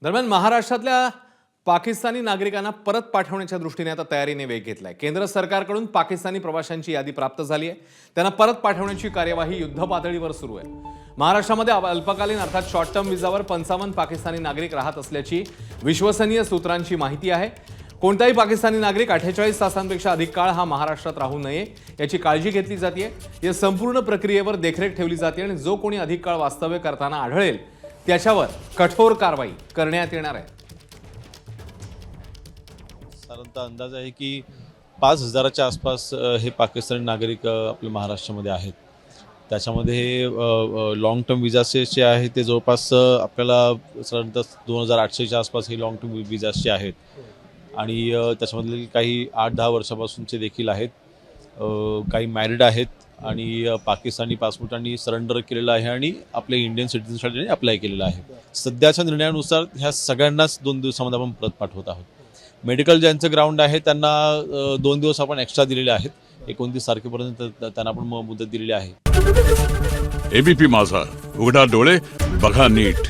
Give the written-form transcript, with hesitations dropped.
दरम्यान महाराष्ट्रातल्या पाकिस्तानी नागरिकांना परत पाठवण्याच्या दृष्टीने आता तयारीने वेग घेतलाय। केंद्र सरकारकडून पाकिस्तानी प्रवाशांची यादी प्राप्त झाली आहे। त्यांना परत पाठवण्याची कार्यवाही युद्धपातळीवर सुरू आहे। महाराष्ट्रामध्ये अल्पकालीन अर्थात शॉर्ट टर्म विजावर 55 पाकिस्तानी नागरिक राहत असल्याची विश्वसनीय सूत्रांची माहिती आहे। कोणताही पाकिस्तानी नागरिक 48 तासांपेक्षा अधिक काळ हा महाराष्ट्रात राहू नये याची काळजी घेतली जाते। या संपूर्ण प्रक्रियेवर देखरेख ठेवली जाते आणि जो कोणी अधिक काळ वास्तव्य करताना आढळेल त्याच्यावर कठोर कारवाई करण्यात येणार आहे। साधारणतः अंदाज आहे की 5000च्या आसपास हे पाकिस्तानी नागरिक आपल्या महाराष्ट्रामध्ये आहेत। त्याच्यामध्ये हे लॉंग टर्म विजाचे जे आहे ते जवळपास आपल्याला साधारणतः 2800च्या आसपास हे लॉंग टर्म विजाचे आहेत आणि त्याच्यामधले काही 8-10 वर्षापासूनचे देखील आहेत। काही मॅरिड आहेत आणि पाकिस्तानी पासपोर्टांनी सरेंडर केलेलं आहे आणि आपल्या इंडियन सिटिझनसाठी अप्लाय केलेलं आहे। सध्याच्या निर्णयानुसार ह्या सगळ्यांनाच 2 दिवसामध्ये आपण परत पाठवत आहोत। मेडिकल ज्यांचं ग्राउंड आहे त्यांना 2 दिवस आपण एक्स्ट्रा दिलेले आहेत। 29 तारखेपर्यंत त्यांना आपण मुदत दिलेली आहे। एबीपी माझा, उघडा डोळे बघा नीट।